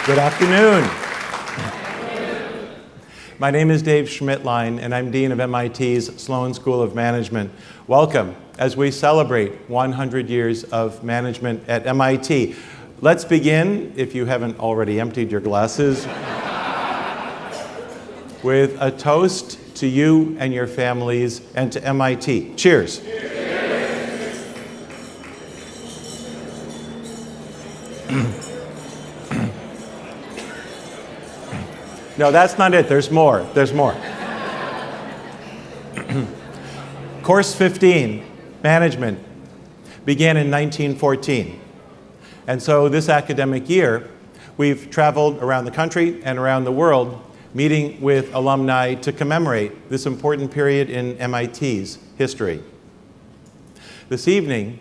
Good afternoon. My name is Dave Schmidtlein, and I'm Dean of MIT's Sloan School of Management. Welcome as we celebrate 100 years of management at MIT. Let's begin, if you haven't already emptied your glasses, with a toast to you and your families and to MIT. Cheers. No, that's not it. There's more. There's more. Course 15, Management, began in 1914. And so this academic year, we've traveled around the country and around the world meeting with alumni to commemorate this important period in MIT's history. This evening,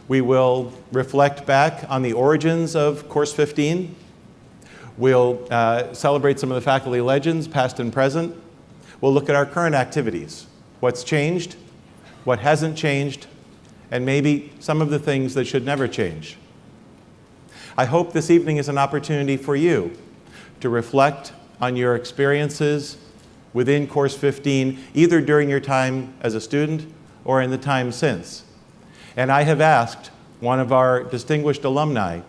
we will reflect back on the origins of Course 15. We'll celebrate some of the faculty legends, past and present. We'll look at our current activities, what's changed, what hasn't changed, and maybe some of the things that should never change. I hope this evening is an opportunity for you to reflect on your experiences within Course 15, either during your time as a student or in the time since. And I have asked one of our distinguished alumni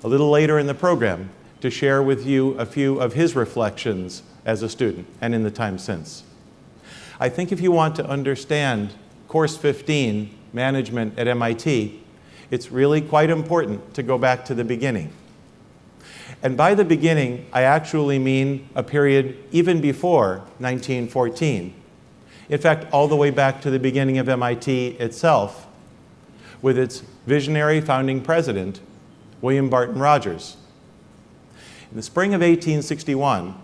a little later in the program to share with you a few of his reflections as a student and in the time since. I think if you want to understand Course 15, Management at MIT, it's really quite important to go back to the beginning. And by the beginning, I actually mean a period even before 1914. In fact, all the way back to the beginning of MIT itself, with its visionary founding president, William Barton Rogers. In the spring of 1861,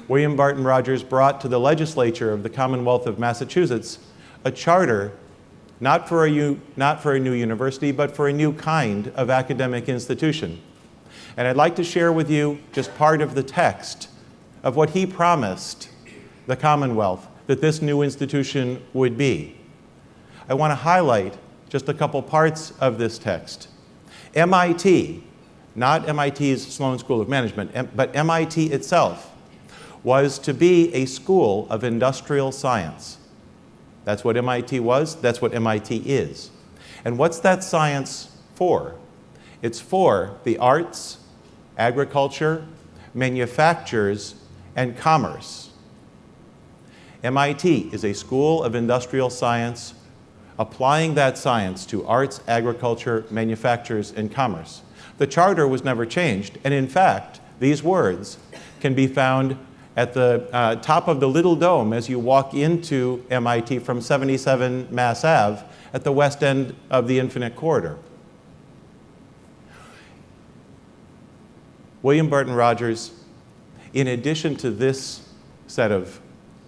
William Barton Rogers brought to the legislature of the Commonwealth of Massachusetts a charter not for a new university, but for a new kind of academic institution. And I'd like to share with you just part of the text of what he promised the Commonwealth that this new institution would be. I want to highlight just a couple parts of this text. MIT, not MIT's Sloan School of Management, but MIT itself, was to be a school of industrial science. That's what MIT was, that's what MIT is. And what's that science for? It's for the arts, agriculture, manufactures, and commerce. MIT is a school of industrial science applying that science to arts, agriculture, manufactures, and commerce. The charter was never changed, and in fact, these words can be found at the top of the little dome as you walk into MIT from 77 Mass Ave at the west end of the Infinite Corridor. William Barton Rogers, in addition to this set of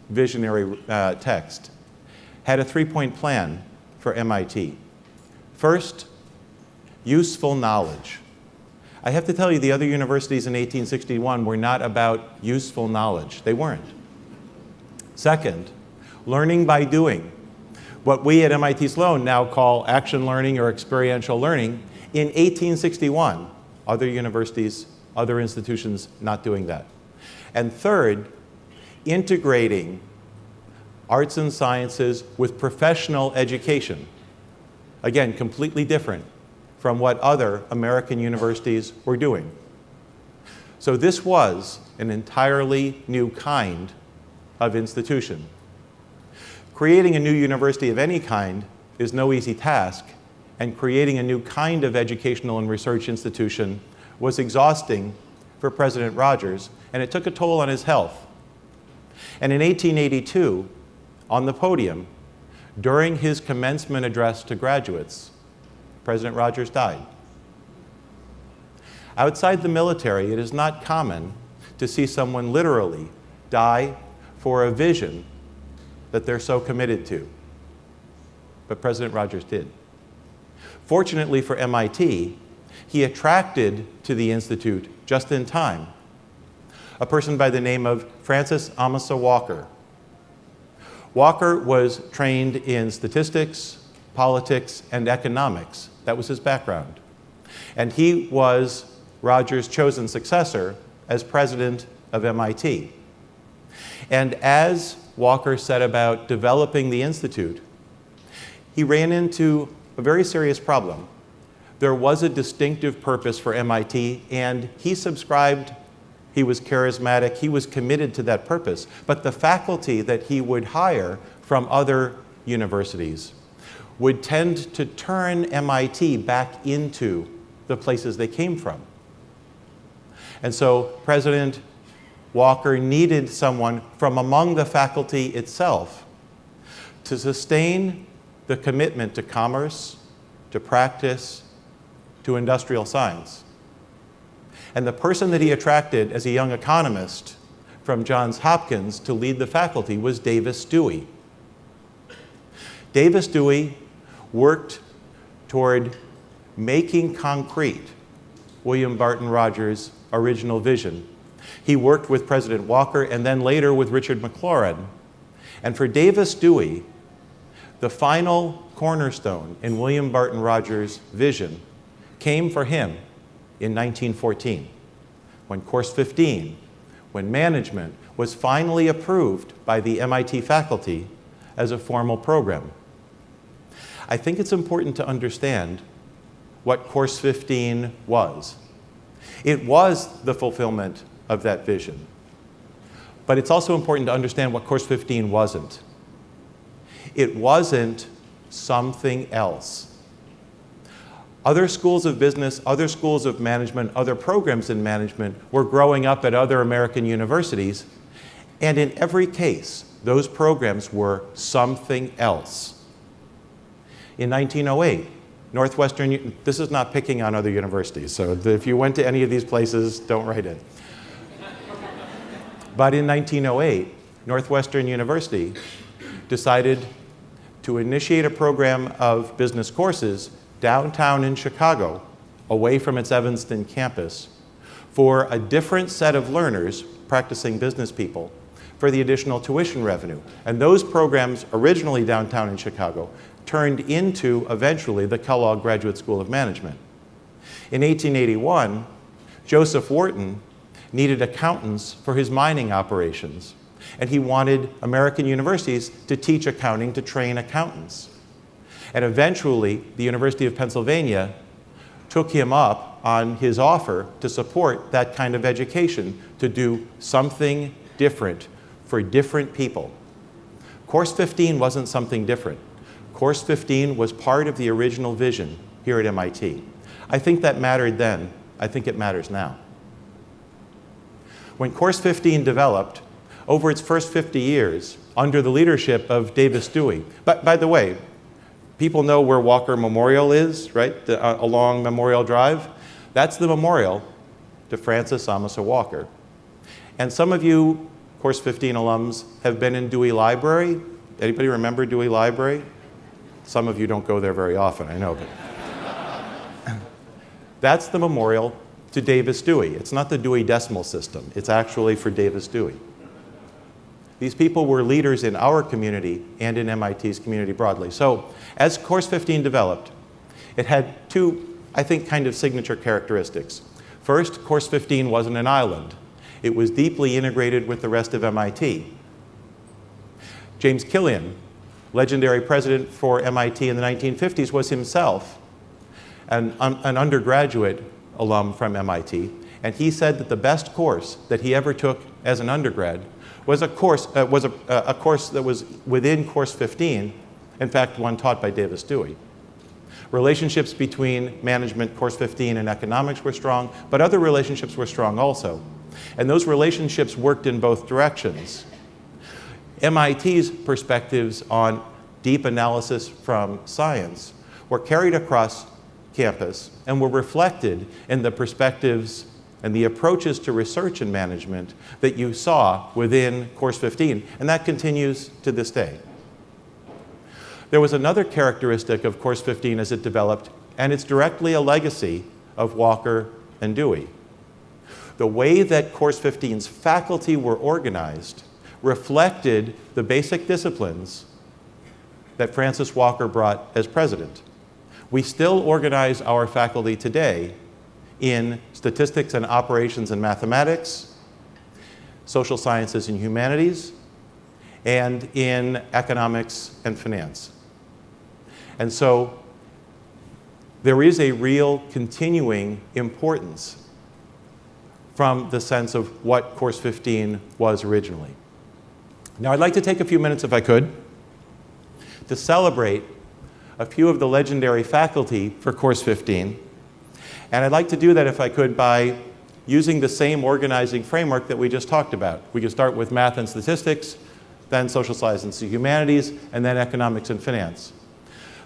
visionary text, had a three-point plan for MIT. First, useful knowledge. I have to tell you, the other universities in 1861 were not about useful knowledge. They weren't. Second, learning by doing. What we at MIT Sloan now call action learning or experiential learning. In 1861, other universities, other institutions not doing that. And third, integrating arts and sciences with professional education. Again, completely different from what other American universities were doing. So this was an entirely new kind of institution. Creating a new university of any kind is no easy task, and creating a new kind of educational and research institution was exhausting for President Rogers, and it took a toll on his health. And in 1882, on the podium, during his commencement address to graduates, President Rogers died. Outside the military, it is not common to see someone literally die for a vision that they're so committed to. But President Rogers did. Fortunately for MIT, he attracted to the institute just in time a person by the name of Francis Amasa Walker. Walker was trained in statistics, politics, and economics. That was his background. And he was Rogers' chosen successor as president of MIT. And as Walker set about developing the institute, he ran into a very serious problem. There was a distinctive purpose for MIT, and he subscribed, he was charismatic, he was committed to that purpose. But the faculty that he would hire from other universities would tend to turn MIT back into the places they came from. And so President Walker needed someone from among the faculty itself to sustain the commitment to commerce, to practice, to industrial science. And the person that he attracted as a young economist from Johns Hopkins to lead the faculty was Davis Dewey. Davis Dewey worked toward making concrete William Barton Rogers' original vision. He worked with President Walker and then later with Richard McLaurin. And for Davis Dewey, the final cornerstone in William Barton Rogers' vision came for him in 1914, when Course 15, when management was finally approved by the MIT faculty as a formal program. I think it's important to understand what Course 15 was. It was the fulfillment of that vision. But it's also important to understand what Course 15 wasn't. It wasn't something else. Other schools of business, other schools of management, other programs in management were growing up at other American universities, and in every case, those programs were something else. In 1908, Northwestern, this is not picking on other universities, so if you went to any of these places, don't write in. But in 1908, Northwestern University decided to initiate a program of business courses downtown in Chicago, away from its Evanston campus, for a different set of learners, practicing business people, for the additional tuition revenue. And those programs, originally downtown in Chicago, turned into, eventually, the Kellogg Graduate School of Management. In 1881, Joseph Wharton needed accountants for his mining operations, and he wanted American universities to teach accounting, to train accountants. And eventually, the University of Pennsylvania took him up on his offer to support that kind of education, to do something different for different people. Course 15 wasn't something different. Course 15 was part of the original vision here at MIT. I think that mattered then. I think it matters now. When Course 15 developed, over its first 50 years, under the leadership of Davis Dewey, but by the way, people know where Walker Memorial is, right, along Memorial Drive? That's the memorial to Francis Amasa Walker. And some of you Course 15 alums have been in Dewey Library. Anybody remember Dewey Library? Some of you don't go there very often, I know. But that's the memorial to Davis Dewey. It's not the Dewey Decimal System. It's actually for Davis Dewey. These people were leaders in our community and in MIT's community broadly. So as Course 15 developed, it had two, I think, kind of signature characteristics. First, Course 15 wasn't an island. It was deeply integrated with the rest of MIT. James Killian, legendary president for MIT in the 1950s, was himself an undergraduate alum from MIT, and he said that the best course that he ever took as an undergrad was a course that was within Course 15, in fact, one taught by Davis Dewey. Relationships between management, Course 15, and economics were strong, but other relationships were strong also. And those relationships worked in both directions. MIT's perspectives on deep analysis from science were carried across campus and were reflected in the perspectives and the approaches to research and management that you saw within Course 15, and that continues to this day. There was another characteristic of Course 15 as it developed, and it's directly a legacy of Walker and Dewey. The way that Course 15's faculty were organized reflected the basic disciplines that Francis Walker brought as president. We still organize our faculty today in statistics and operations and mathematics, social sciences and humanities, and in economics and finance. And so there is a real continuing importance from the sense of what Course 15 was originally. Now, I'd like to take a few minutes, if I could, to celebrate a few of the legendary faculty for Course 15. And I'd like to do that, if I could, by using the same organizing framework that we just talked about. We can start with math and statistics, then social sciences and humanities, and then economics and finance.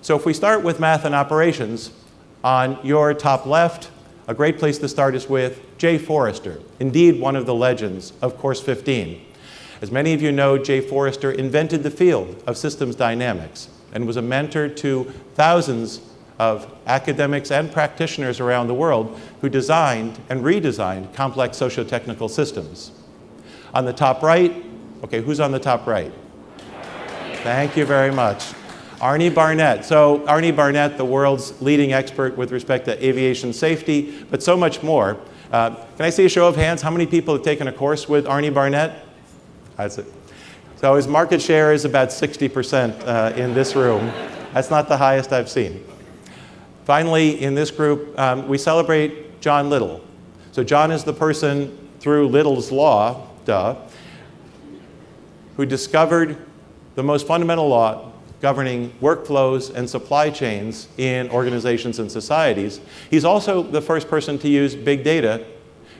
So if we start with math and operations, on your top left, a great place to start is with Jay Forrester, indeed one of the legends of Course 15. As many of you know, Jay Forrester invented the field of systems dynamics and was a mentor to thousands of academics and practitioners around the world who designed and redesigned complex socio-technical systems. On the top right, okay, who's on the top right? Thank you very much. Arnie Barnett. So Arnie Barnett, the world's leading expert with respect to aviation safety, but so much more. Can I see a show of hands? How many people have taken a course with Arnie Barnett? That's it. So his market share is about 60% in this room. That's not the highest I've seen. Finally, in this group, we celebrate John Little. So John is the person, through Little's law, who discovered the most fundamental law governing workflows and supply chains in organizations and societies. He's also the first person to use big data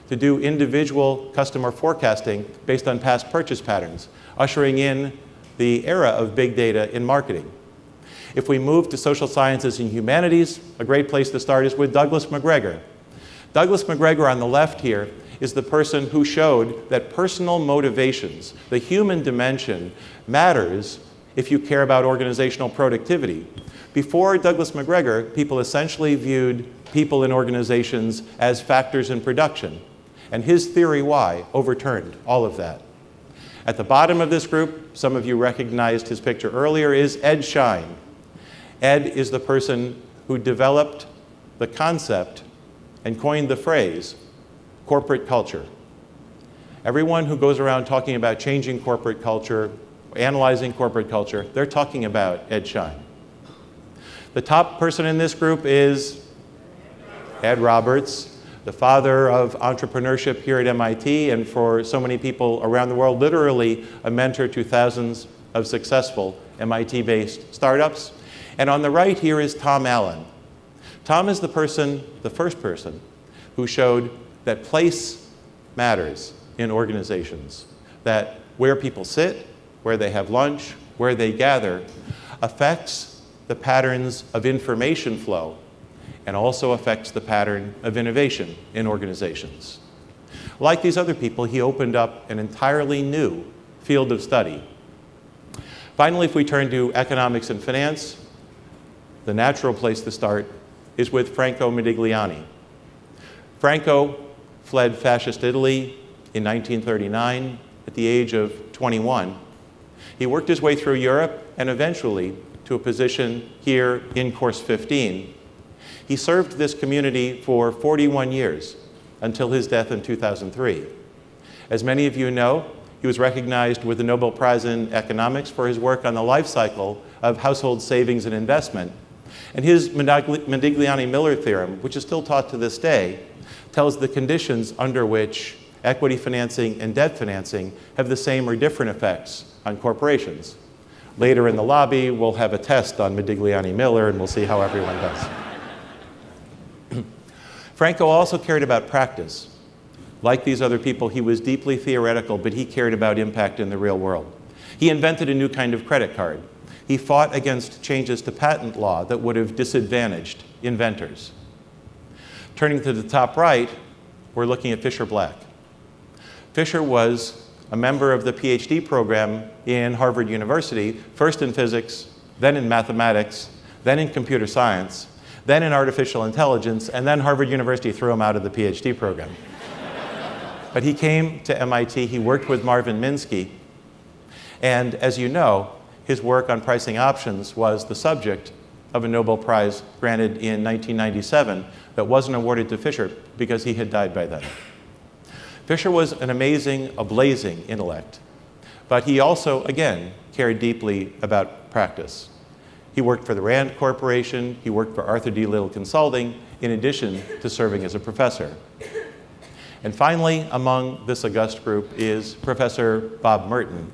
to do individual customer forecasting based on past purchase patterns, ushering in the era of big data in marketing. If we move to social sciences and humanities, a great place to start is with Douglas McGregor. Douglas McGregor on the left here is the person who showed that personal motivations, the human dimension, matters if you care about organizational productivity. Before Douglas McGregor, people essentially viewed people in organizations as factors in production. And his theory why overturned all of that. At the bottom of this group, some of you recognized his picture earlier, is Ed Schein. Ed is the person who developed the concept and coined the phrase corporate culture. Everyone who goes around talking about changing corporate culture, analyzing corporate culture, they're talking about Ed Schein. The top person in this group is Ed Roberts, the father of entrepreneurship here at MIT, and for so many people around the world, literally a mentor to thousands of successful MIT-based startups. And on the right here is Tom Allen. Tom is the first person, who showed that place matters in organizations, that where people sit, where they have lunch, where they gather, affects the patterns of information flow and also affects the pattern of innovation in organizations. Like these other people, he opened up an entirely new field of study. Finally, if we turn to economics and finance, the natural place to start is with Franco Modigliani. Franco fled fascist Italy in 1939 at the age of 21. He worked his way through Europe and eventually to a position here in Course 15. He served this community for 41 years until his death in 2003. As many of you know, he was recognized with the Nobel Prize in Economics for his work on the life cycle of household savings and investment. And his Modigliani-Miller theorem, which is still taught to this day, tells the conditions under which equity financing and debt financing have the same or different effects on corporations. Later in the lobby, we'll have a test on Modigliani-Miller, and we'll see how everyone does. Franco also cared about practice. Like these other people, he was deeply theoretical, but he cared about impact in the real world. He invented a new kind of credit card. He fought against changes to patent law that would have disadvantaged inventors. Turning to the top right, we're looking at Fisher Black. Fisher was a member of the PhD program in Harvard University, first in physics, then in mathematics, then in computer science, then in artificial intelligence, and then Harvard University threw him out of the PhD program. But he came to MIT, he worked with Marvin Minsky, and as you know, his work on pricing options was the subject of a Nobel Prize granted in 1997 that wasn't awarded to Fisher because he had died by then. Fisher was an amazing, a blazing intellect, but he also, again, cared deeply about practice. He worked for the Rand Corporation, he worked for Arthur D. Little Consulting, in addition to serving as a professor. And finally, among this august group is Professor Bob Merton.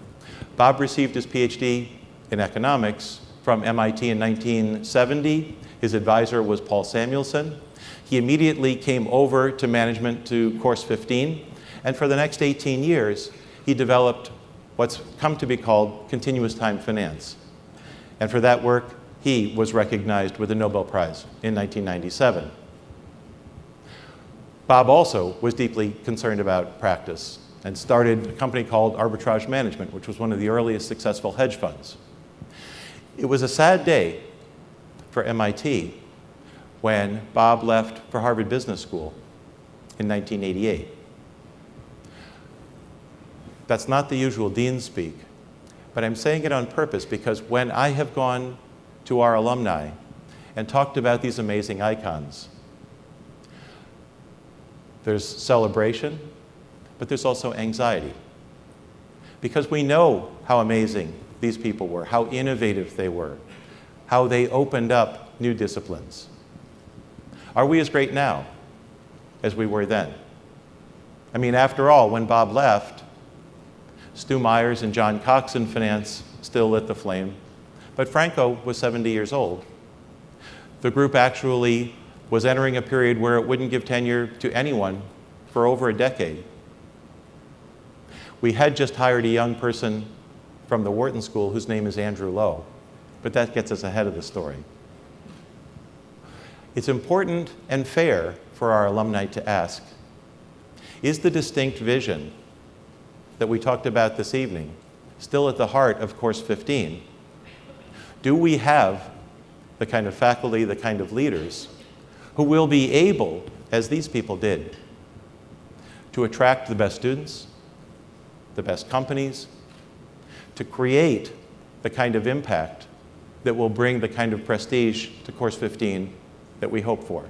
Bob received his PhD in economics from MIT in 1970. His advisor was Paul Samuelson. He immediately came over to management to Course 15, and for the next 18 years, he developed what's come to be called continuous time finance. And for that work, he was recognized with a Nobel Prize in 1997. Bob also was deeply concerned about practice and started a company called Arbitrage Management, which was one of the earliest successful hedge funds. It was a sad day for MIT when Bob left for Harvard Business School in 1988. That's not the usual dean speak, but I'm saying it on purpose because when I have gone to our alumni and talked about these amazing icons, there's celebration, but there's also anxiety. Because we know how amazing these people were, how innovative they were, how they opened up new disciplines. Are we as great now as we were then? I mean, after all, when Bob left, Stu Myers and John Cox in finance still lit the flame, but Franco was 70 years old. The group actually was entering a period where it wouldn't give tenure to anyone for over a decade. We had just hired a young person from the Wharton School whose name is Andrew Lowe, but that gets us ahead of the story. It's important and fair for our alumni to ask, is the distinct vision that we talked about this evening still at the heart of Course 15? Do we have the kind of faculty, the kind of leaders who will be able, as these people did, to attract the best students, the best companies, to create the kind of impact that will bring the kind of prestige to Course 15 that we hope for?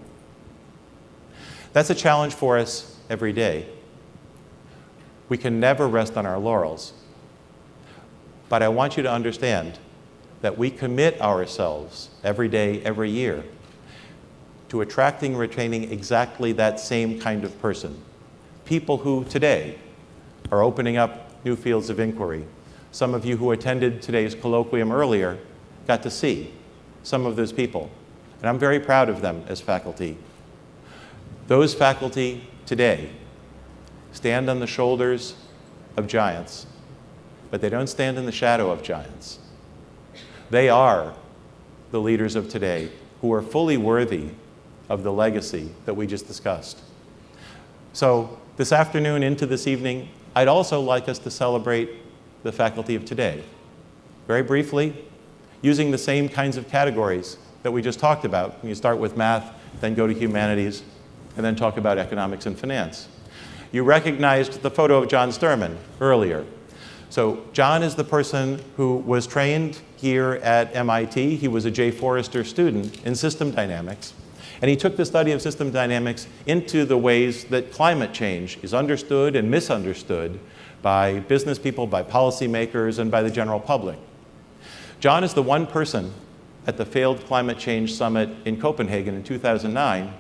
That's a challenge for us every day. We can never rest on our laurels. But I want you to understand that we commit ourselves every day, every year, to attracting and retaining exactly that same kind of person. People who today are opening up new fields of inquiry. Some of you who attended today's colloquium earlier got to see some of those people, and I'm very proud of them as faculty. Those faculty today stand on the shoulders of giants, but they don't stand in the shadow of giants. They are the leaders of today who are fully worthy of the legacy that we just discussed. So this afternoon into this evening, I'd also like us to celebrate the faculty of today. Very briefly, using the same kinds of categories that we just talked about. You start with math, then go to humanities, and then talk about economics and finance. You recognized the photo of John Sturman earlier. So John is the person who was trained here at MIT. He was a J. Forrester student in system dynamics. And he took the study of system dynamics into the ways that climate change is understood and misunderstood by business people, by policymakers, and by the general public. John is the one person at the failed climate change summit in Copenhagen in 2009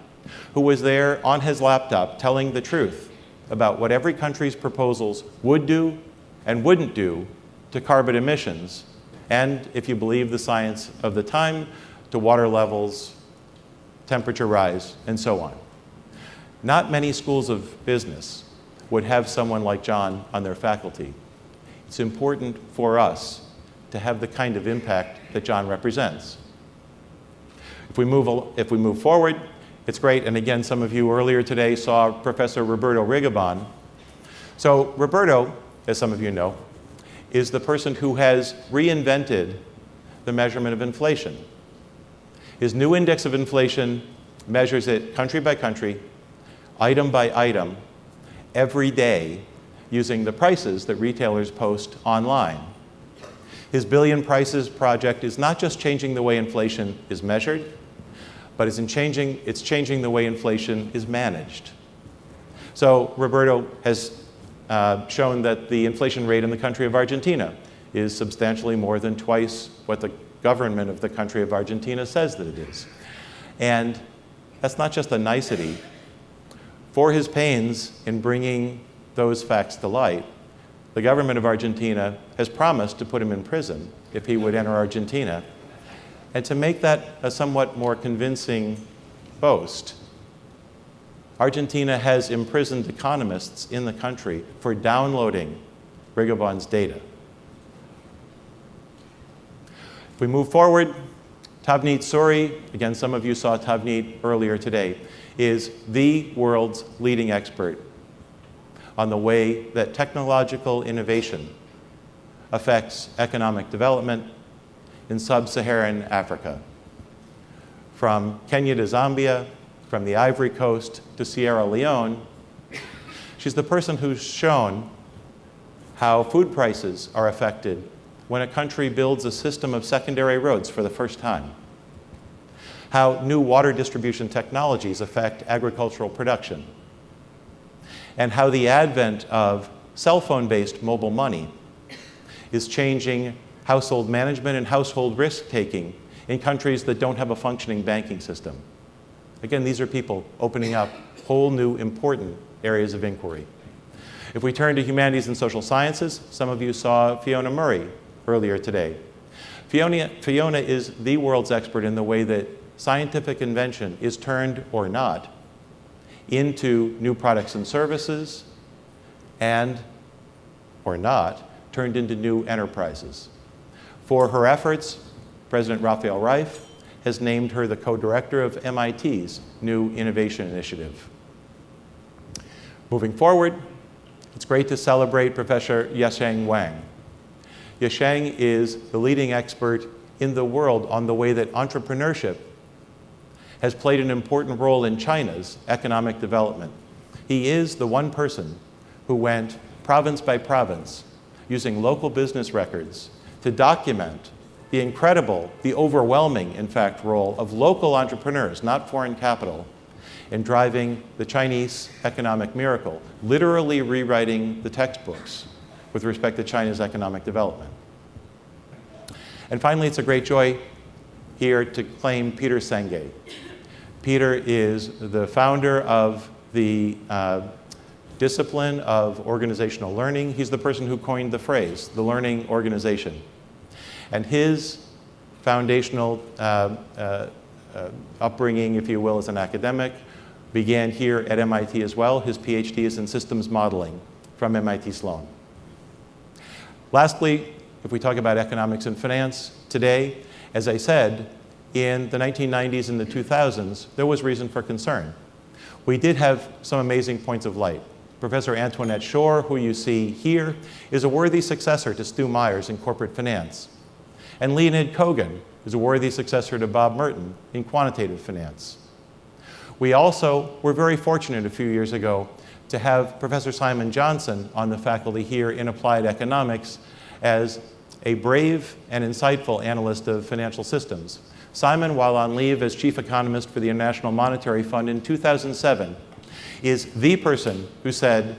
who was there on his laptop telling the truth about what every country's proposals would do and wouldn't do to carbon emissions, and, if you believe the science of the time, to water levels, temperature rise, and so on. Not many schools of business would have someone like John on their faculty. It's important for us to have the kind of impact that John represents. If we move forward, it's great, and again, some of you earlier today saw Professor Roberto Rigobon. So Roberto, as some of you know, is the person who has reinvented the measurement of inflation. His new index of inflation measures it country by country, item by item, every day, using the prices that retailers post online. His billion prices project is not just changing the way inflation is measured, but it's changing the way inflation is managed. So Roberto has shown that the inflation rate in the country of Argentina is substantially more than twice what the government of the country of Argentina says that it is. And that's not just a nicety. For his pains in bringing those facts to light, the government of Argentina has promised to put him in prison if he would enter Argentina. And to make that a somewhat more convincing boast, Argentina has imprisoned economists in the country for downloading Rigobon's data. If we move forward, Tavneet Suri, again, some of you saw Tavneet earlier today, is the world's leading expert on the way that technological innovation affects economic development in sub-Saharan Africa. From Kenya to Zambia, from the Ivory Coast to Sierra Leone, she's the person who's shown how food prices are affected when a country builds a system of secondary roads for the first time, how new water distribution technologies affect agricultural production, and how the advent of cell phone-based mobile money is changing household management and household risk-taking in countries that don't have a functioning banking system. Again, these are people opening up whole new important areas of inquiry. If we turn to humanities and social sciences, some of you saw Fiona Murray earlier today. Fiona is the world's expert in the way that scientific invention is turned or not into new products and services and, or not, turned into new enterprises. For her efforts, President Raphael Reif has named her the co-director of MIT's New Innovation Initiative. Moving forward, it's great to celebrate Professor Yasheng Wang. Yasheng is the leading expert in the world on the way that entrepreneurship has played an important role in China's economic development. He is the one person who went province by province using local business records to document the incredible, the overwhelming, in fact, role of local entrepreneurs, not foreign capital, in driving the Chinese economic miracle, literally rewriting the textbooks with respect to China's economic development. And finally, it's a great joy here to claim Peter Senge. Peter is the founder of the discipline of organizational learning. He's the person who coined the phrase, the learning organization. And his foundational upbringing, if you will, as an academic, began here at MIT as well. His PhD is in systems modeling from MIT Sloan. Lastly, if we talk about economics and finance today, as I said, in the 1990s and the 2000s, there was reason for concern. We did have some amazing points of light. Professor Antoinette Shore, who you see here, is a worthy successor to Stu Myers in corporate finance. And Leonid Kogan is a worthy successor to Bob Merton in quantitative finance. We also were very fortunate a few years ago to have Professor Simon Johnson on the faculty here in applied economics as a brave and insightful analyst of financial systems. Simon, while on leave as chief economist for the International Monetary Fund in 2007, is the person who said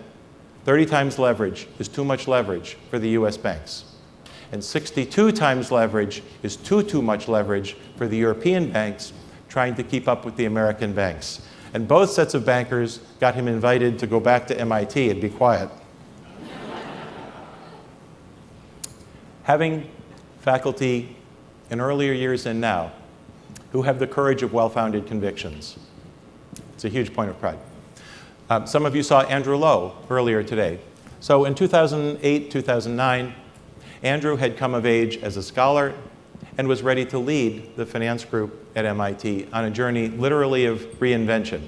30 times leverage is too much leverage for the US banks. And 62 times leverage is too much leverage for the European banks trying to keep up with the American banks. And both sets of bankers got him invited to go back to MIT and be quiet. Having faculty in earlier years and now who have the courage of well-founded convictions, it's a huge point of pride. Some of you saw Andrew Lo earlier today. So in 2008, 2009, Andrew had come of age as a scholar and was ready to lead the finance group at MIT on a journey literally of reinvention.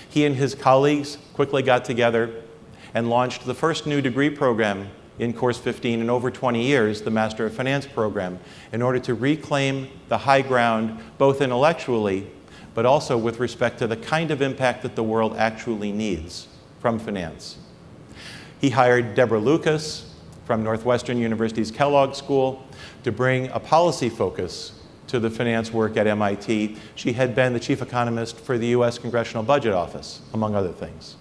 He and his colleagues quickly got together and launched the first new degree program in Course 15 in over 20 years, the Master of Finance program, in order to reclaim the high ground both intellectually but also with respect to the kind of impact that the world actually needs from finance. He hired Deborah Lucas from Northwestern University's Kellogg School to bring a policy focus to the finance work at MIT. She had been the chief economist for the US Congressional Budget Office, among other things.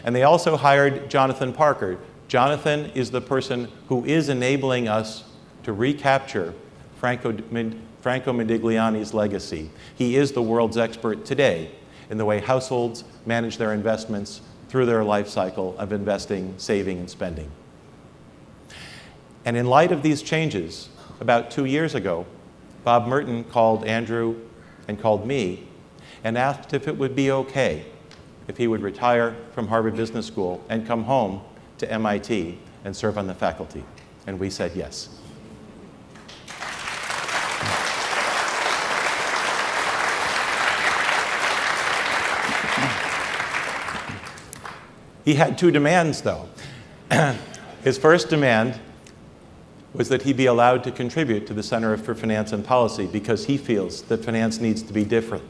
And they also hired Jonathan Parker. Jonathan is the person who is enabling us to recapture Franco Modigliani's legacy. He is the world's expert today in the way households manage their investments through their life cycle of investing, saving, and spending. And in light of these changes, about 2 years ago, Bob Merton called Andrew and called me and asked if it would be okay if he would retire from Harvard Business School and come home to MIT and serve on the faculty. And we said yes. He had two demands, though. His first demand was that he be allowed to contribute to the Center for Finance and Policy because he feels that finance needs to be different,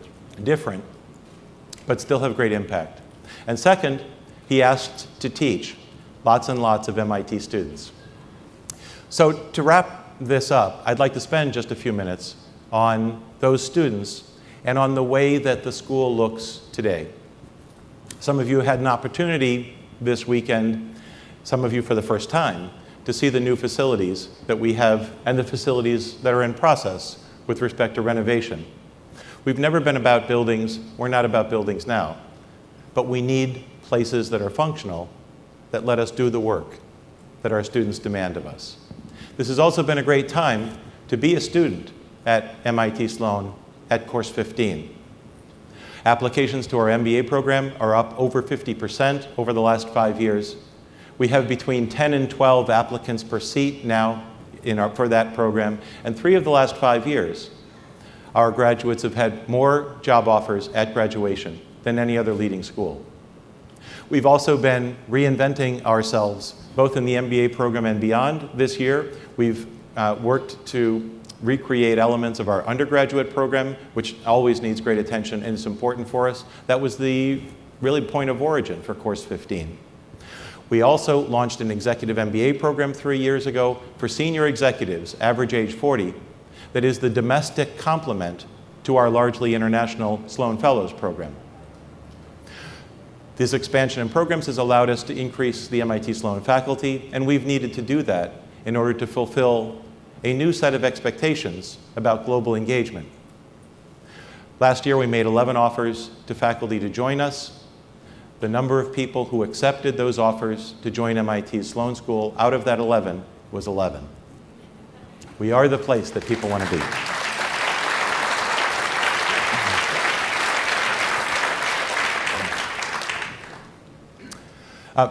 but still have great impact. And second, he asked to teach lots and lots of MIT students. So to wrap this up, I'd like to spend just a few minutes on those students and on the way that the school looks today. Some of you had an opportunity this weekend, some of you for the first time, to see the new facilities that we have and the facilities that are in process with respect to renovation. We've never been about buildings. We're not about buildings now. But we need places that are functional, that let us do the work that our students demand of us. This has also been a great time to be a student at MIT Sloan at course 15. Applications to our MBA program are up over 50% over the last 5 years. We have between 10 and 12 applicants per seat now for that program. And 3 of the last 5 years, our graduates have had more job offers at graduation than any other leading school. We've also been reinventing ourselves, both in the MBA program and beyond. This year, we've worked to recreate elements of our undergraduate program, which always needs great attention and is important for us. That was the really point of origin for course 15. We also launched an executive MBA program 3 years ago for senior executives, average age 40, that is the domestic complement to our largely international Sloan Fellows program. This expansion in programs has allowed us to increase the MIT Sloan faculty, and we've needed to do that in order to fulfill a new set of expectations about global engagement. Last year, we made 11 offers to faculty to join us. The number of people who accepted those offers to join MIT's Sloan School out of that 11 was 11. We are the place that people want to be.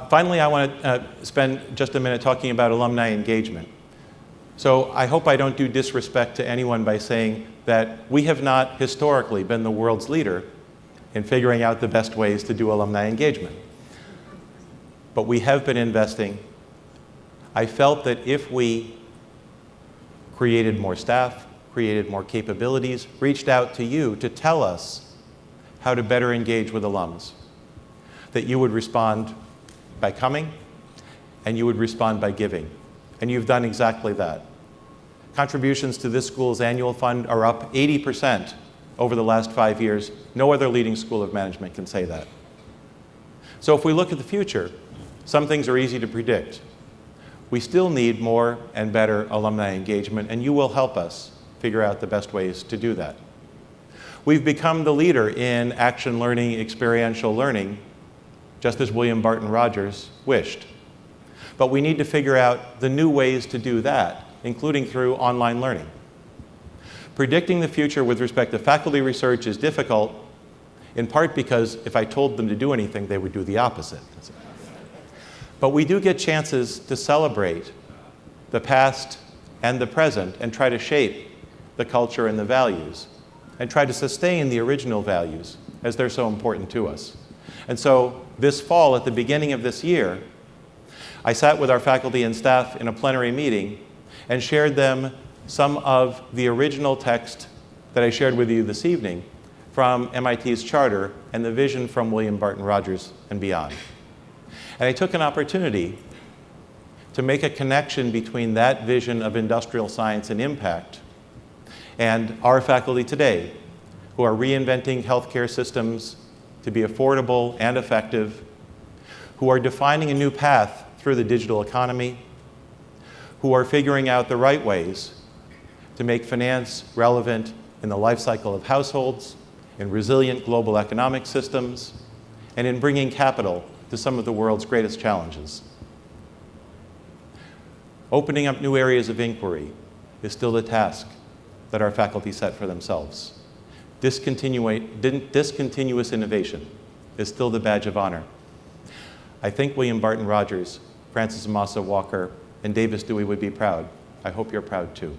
Finally, I want to spend just a minute talking about alumni engagement. So I hope I don't do disrespect to anyone by saying that we have not historically been the world's leader in figuring out the best ways to do alumni engagement. But we have been investing. I felt that if we created more staff, created more capabilities, reached out to you to tell us how to better engage with alums, that you would respond by coming, and you would respond by giving. And you've done exactly that. Contributions to this school's annual fund are up 80% over the last 5 years. No other leading school of management can say that. So if we look at the future, some things are easy to predict. We still need more and better alumni engagement, and you will help us figure out the best ways to do that. We've become the leader in action learning, experiential learning, just as William Barton Rogers wished. But we need to figure out the new ways to do that, including through online learning. Predicting the future with respect to faculty research is difficult, in part because if I told them to do anything, they would do the opposite. But we do get chances to celebrate the past and the present and try to shape the culture and the values, and try to sustain the original values as they're so important to us. And so this fall, at the beginning of this year, I sat with our faculty and staff in a plenary meeting and shared them some of the original text that I shared with you this evening from MIT's charter and the vision from William Barton Rogers and beyond. And I took an opportunity to make a connection between that vision of industrial science and impact and our faculty today, who are reinventing healthcare systems to be affordable and effective, who are defining a new path through the digital economy, who are figuring out the right ways to make finance relevant in the life cycle of households, in resilient global economic systems, and in bringing capital to some of the world's greatest challenges. Opening up new areas of inquiry is still the task that our faculty set for themselves. Discontinuous innovation is still the badge of honor. I think William Barton Rogers, Francis Amasa Walker, and Davis Dewey would be proud. I hope you're proud too.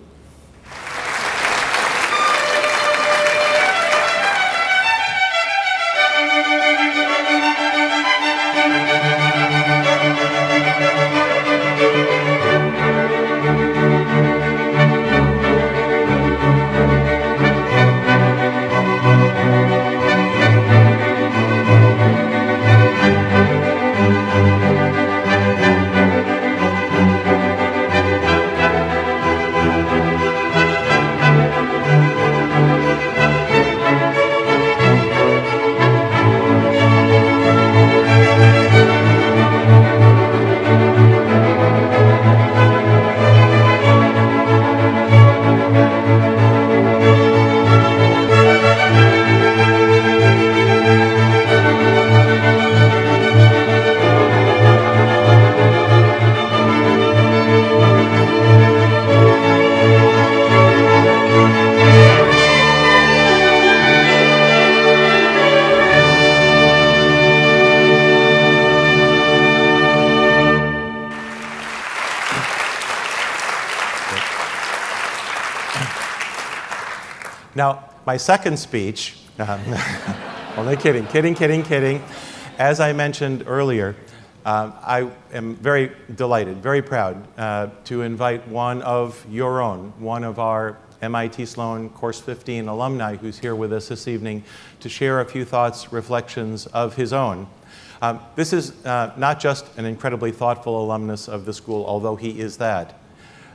Now, my second speech, only kidding. As I mentioned earlier, I am very delighted, very proud to invite one of your own, one of our MIT Sloan Course 15 alumni who's here with us this evening to share a few thoughts, reflections of his own. This is not just an incredibly thoughtful alumnus of the school, although he is that.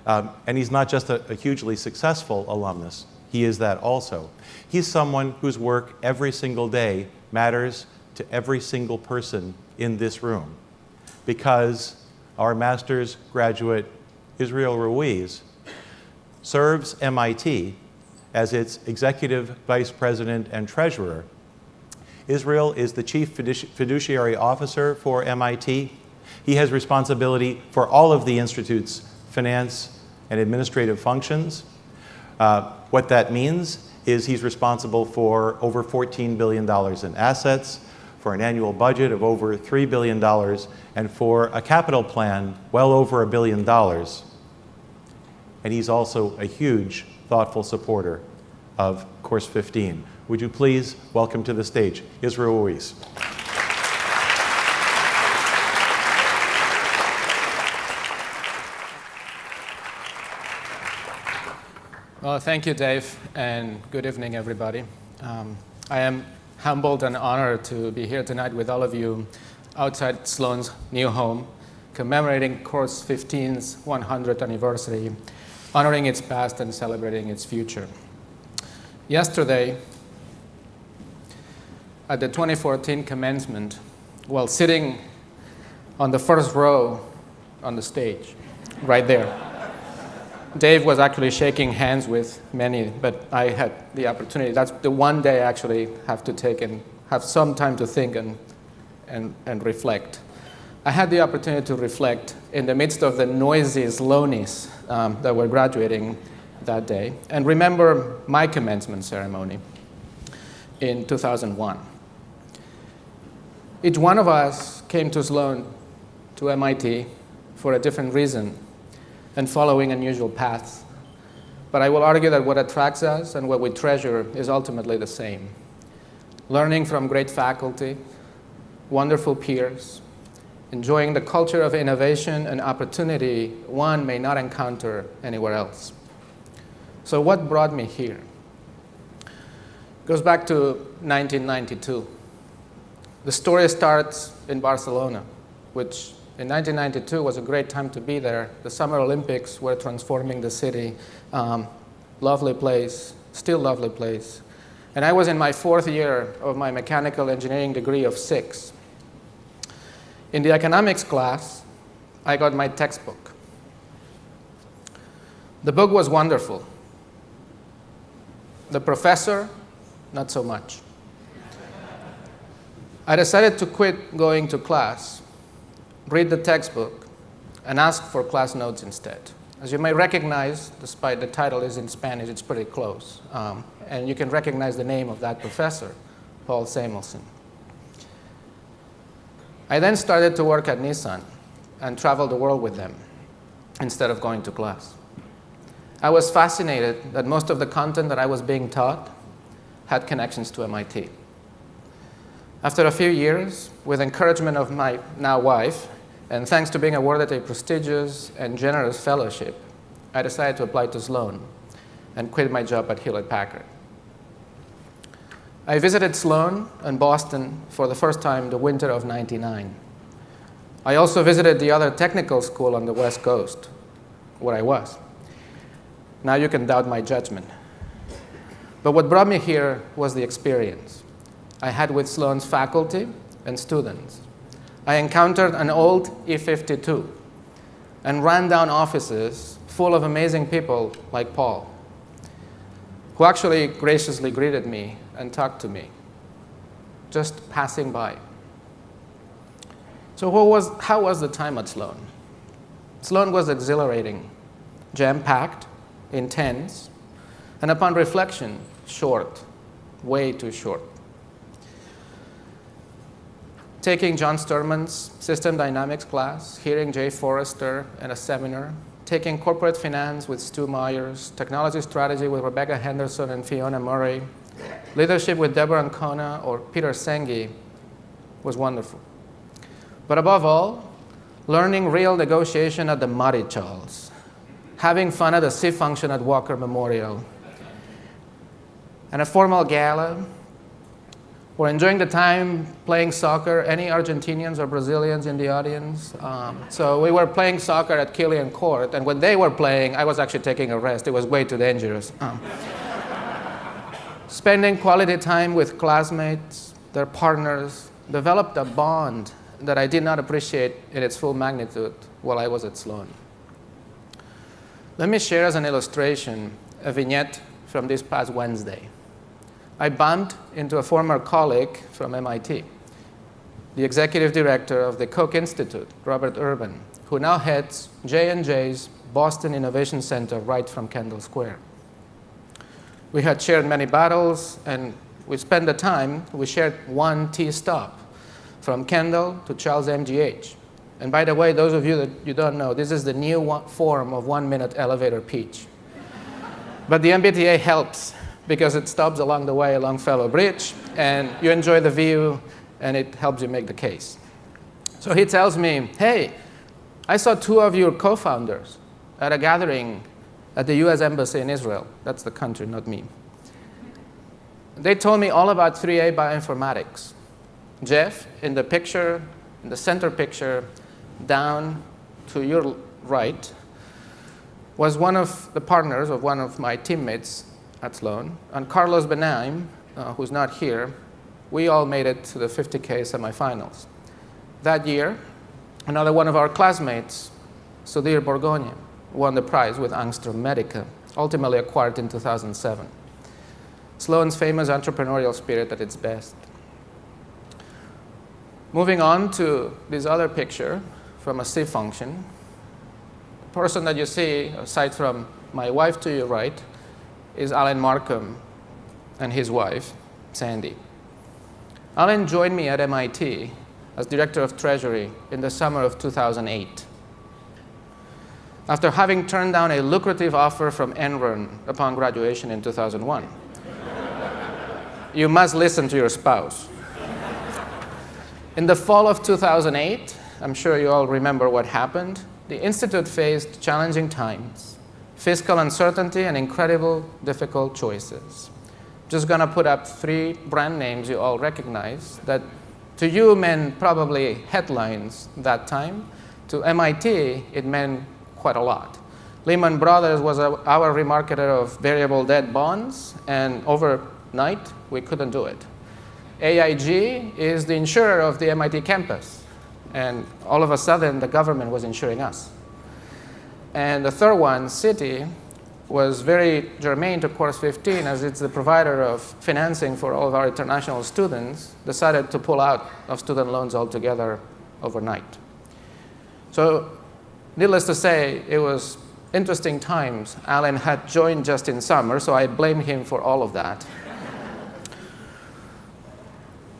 And he's not just a hugely successful alumnus. He is that also. He's someone whose work every single day matters to every single person in this room, because our master's graduate, Israel Ruiz, serves MIT as its executive vice president and treasurer. Israel is the chief fiduciary officer for MIT. He has responsibility for all of the institute's finance and administrative functions. What that means is he's responsible for over $14 billion in assets, for an annual budget of over $3 billion, and for a capital plan well over $1 billion. And he's also a huge, thoughtful supporter of Course 15. Would you please welcome to the stage Israel Ruiz. Well, thank you, Dave, and good evening, everybody. I am humbled and honored to be here tonight with all of you outside Sloan's new home, commemorating Course 15's 100th anniversary, honoring its past and celebrating its future. Yesterday, at the 2014 commencement, while sitting on the first row on the stage, right there, Dave was actually shaking hands with many, but I had the opportunity. That's the one day I actually have to take and have some time to think and reflect. I had the opportunity to reflect in the midst of the noisy Sloanies that were graduating that day, and remember my commencement ceremony in 2001. Each one of us came to Sloan, to MIT, for a different reason and following unusual paths. But I will argue that what attracts us and what we treasure is ultimately the same. Learning from great faculty, wonderful peers, enjoying the culture of innovation and opportunity one may not encounter anywhere else. So what brought me here? It goes back to 1992. The story starts in Barcelona, which In 1992 was a great time to be there. The Summer Olympics were transforming the city. Lovely place, still lovely place. And I was in my 4th year of my mechanical engineering degree of 6. In the economics class, I got my textbook. The book was wonderful. The professor, not so much. I decided to quit going to class, read the textbook, and ask for class notes instead. As you may recognize, despite the title is in Spanish, it's pretty close. And you can recognize the name of that professor, Paul Samuelson. I then started to work at Nissan and traveled the world with them instead of going to class. I was fascinated that most of the content that I was being taught had connections to MIT. After a few years, with encouragement of my now wife, and thanks to being awarded a prestigious and generous fellowship, I decided to apply to Sloan and quit my job at Hewlett-Packard. I visited Sloan and Boston for the first time the winter of '99. I also visited the other technical school on the West Coast, where I was. Now you can doubt my judgment. But what brought me here was the experience I had with Sloan's faculty and students. I encountered an old E-52 and ran down offices full of amazing people like Paul, who actually graciously greeted me and talked to me, just passing by. So how was the time at Sloan? Sloan was exhilarating, jam-packed, intense, and upon reflection, short, way too short. Taking John Sturman's System Dynamics class, hearing Jay Forrester at a seminar, taking corporate finance with Stu Myers, technology strategy with Rebecca Henderson and Fiona Murray, leadership with Deborah Ancona or Peter Senge was wonderful. But above all, learning real negotiation at the Marichals, having fun at a C function at Walker Memorial, and a formal gala. We're enjoying the time playing soccer. Any Argentinians or Brazilians in the audience? So we were playing soccer at Killian Court, and when they were playing, I was actually taking a rest. It was way too dangerous. Spending quality time with classmates, their partners, developed a bond that I did not appreciate in its full magnitude while I was at Sloan. Let me share as an illustration a vignette from this past Wednesday. I bumped into a former colleague from MIT, the executive director of the Koch Institute, Robert Urban, who now heads J&J's Boston Innovation Center right from Kendall Square. We had shared many battles, and we spent the time, we shared one T stop from Kendall to Charles MGH. And by the way, those of you that you don't know, this is the new form of 1-minute elevator pitch. But the MBTA helps, because it stops along the way along Fellow Bridge, and you enjoy the view, and it helps you make the case. So he tells me, hey, I saw 2 of your co-founders at a gathering at the US Embassy in Israel. That's the country, not me. They told me all about 3A bioinformatics. Jeff, in the picture, in the center picture, down to your right, was one of the partners of one of my teammates at Sloan, and Carlos Benaim, who's not here, we all made it to the 50K semifinals. That year, another one of our classmates, Sudhir Borgonia, won the prize with Angstrom Medica, ultimately acquired in 2007. Sloan's famous entrepreneurial spirit at its best. Moving on to this other picture from a C function. The person that you see, aside from my wife to your right, is Alan Markham and his wife, Sandy. Alan joined me at MIT as Director of Treasury in the summer of 2008. After having turned down a lucrative offer from Enron upon graduation in 2001. You must listen to your spouse. In the fall of 2008, I'm sure you all remember what happened, the Institute faced challenging times, fiscal uncertainty, and incredible difficult choices. Just gonna put up 3 brand names you all recognize that to you meant probably headlines that time, To MIT, it meant quite a lot. Lehman Brothers was our remarketer of variable debt bonds, and overnight, we couldn't do it. AIG is the insurer of the MIT campus, and all of a sudden, the government was insuring us. And the third one, Citi, was very germane to Course 15, as it's the provider of financing for all of our international students, decided to pull out of student loans altogether overnight. So needless to say, it was interesting times. Alan had joined just in summer, so I blame him for all of that.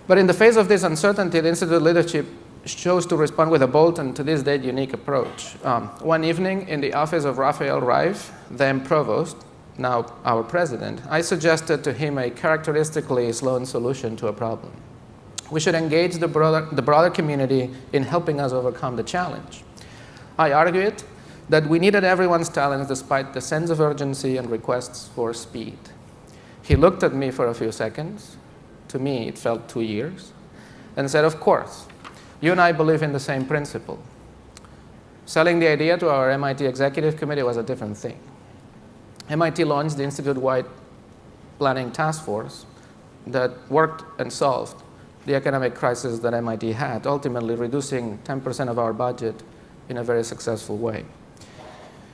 But in the face of this uncertainty, the Institute leadership chose to respond with a bold and to this day unique approach. One evening in the office of Raphael Reif, then provost, now our president, I suggested to him a characteristically Sloan solution to a problem. We should engage the broader community in helping us overcome the challenge. I argued that we needed everyone's talents despite the sense of urgency and requests for speed. He looked at me for a few seconds. To me, it felt 2 years, and said, of course, you and I believe in the same principle. Selling the idea to our MIT executive committee was a different thing. MIT launched the institute-wide planning task force that worked and solved the economic crisis that MIT had, ultimately reducing 10% of our budget in a very successful way.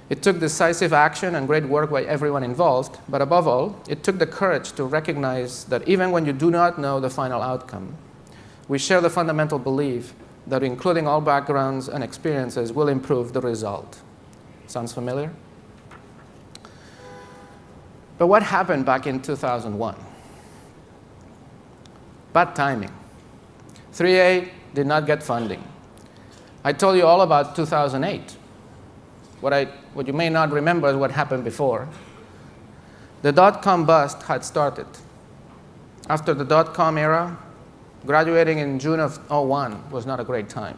It took decisive action and great work by everyone involved, but above all, it took the courage to recognize that even when you do not know the final outcome, we share the fundamental belief that including all backgrounds and experiences will improve the result. Sounds familiar? But what happened back in 2001? Bad timing. 3A did not get funding. I told you all about 2008. What you may not remember is what happened before. The dot-com bust had started. After the dot-com era, graduating in June of 2001 was not a great time.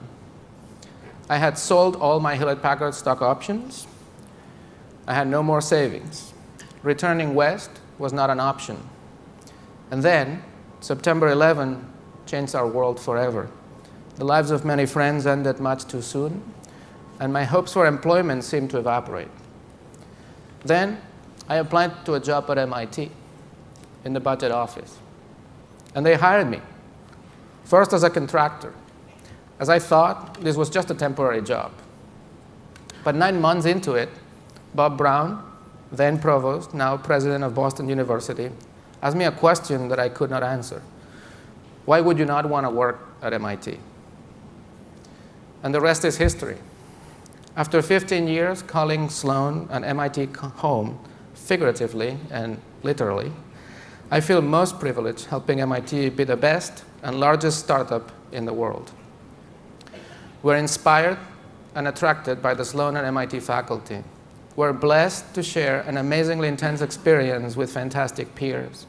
I had sold all my Hewlett-Packard stock options. I had no more savings. Returning west was not an option. And then, September 11 changed our world forever. The lives of many friends ended much too soon, and my hopes for employment seemed to evaporate. Then, I applied to a job at MIT in the budget office, and they hired me. First as a contractor, as I thought this was just a temporary job. But 9 months into it, Bob Brown, then provost, now president of Boston University, asked me a question that I could not answer. Why would you not want to work at MIT? And the rest is history. After 15 years calling Sloan and MIT home, figuratively and literally, I feel most privileged helping MIT be the best and largest startup in the world. We're inspired and attracted by the Sloan and MIT faculty. We're blessed to share an amazingly intense experience with fantastic peers,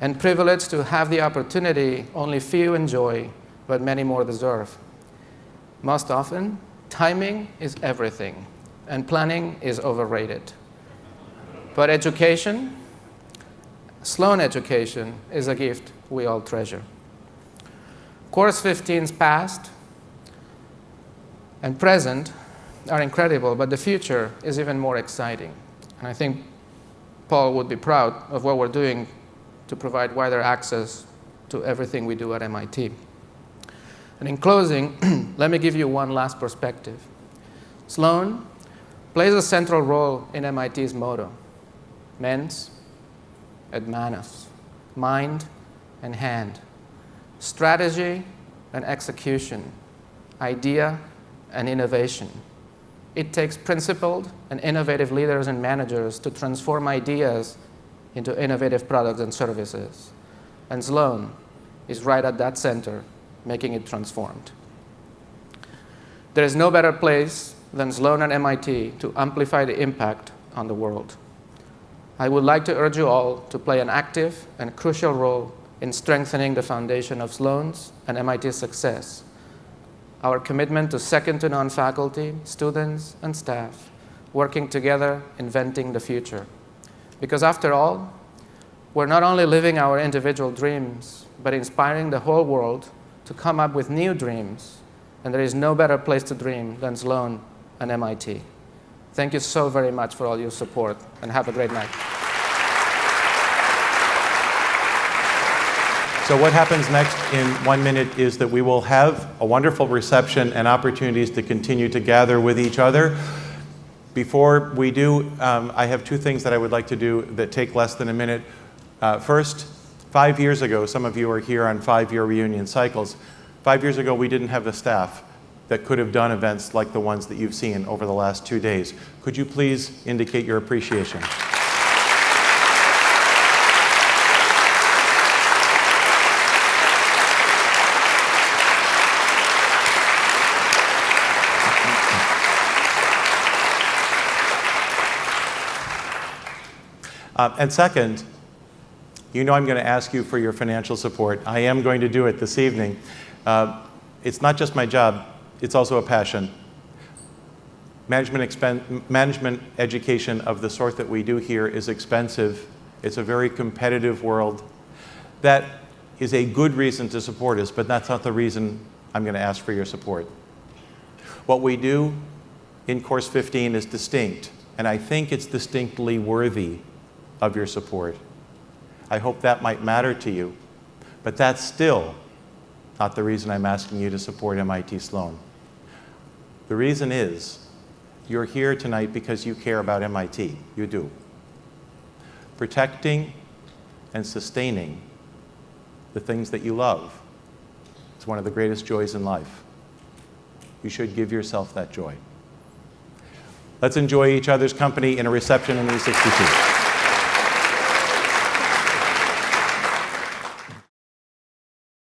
and privileged to have the opportunity only few enjoy, but many more deserve. Most often, timing is everything, and planning is overrated. But education, Sloan education, is a gift we all treasure. Course 15's past and present are incredible, but the future is even more exciting. And I think Paul would be proud of what we're doing to provide wider access to everything we do at MIT. And in closing, let me give you one last perspective. Sloan plays a central role in MIT's motto, mens et manus, mind and hand, strategy and execution, idea and innovation. It takes principled and innovative leaders and managers to transform ideas into innovative products and services. And Sloan is right at that center, making it transformed. There is no better place than Sloan and MIT to amplify the impact on the world. I would like to urge you all to play an active and crucial role in strengthening the foundation of Sloan's and MIT's success. Our commitment to second-to-none faculty, students, and staff, working together, inventing the future. Because after all, we're not only living our individual dreams, but inspiring the whole world to come up with new dreams and there is no better place to dream than Sloan and MIT. Thank you so very much for all your support, and have a great night. So what happens next in 1 minute is that we will have a wonderful reception and opportunities to continue to gather with each other. Before we do, I have two things that I would like to do that take less than a minute. First, 5 years ago, some of you are here on 5-year reunion cycles. 5 years ago, we didn't have the staff that could have done events like the ones that you've seen over the last 2 days. Could you please indicate your appreciation? And second, you know I'm going to ask you for your financial support. I am going to do it this evening. It's not just my job, it's also a passion. Management education of the sort that we do here is expensive. It's a very competitive world. That is a good reason to support us, but that's not the reason I'm going to ask for your support. What we do in Course 15 is distinct, and I think it's distinctly worthy of your support. I hope that might matter to you, but that's still not the reason I'm asking you to support MIT Sloan. The reason is you're here tonight because you care about MIT. You do. Protecting and sustaining the things that you love is one of the greatest joys in life. You should give yourself that joy. Let's enjoy each other's company in a reception in E62.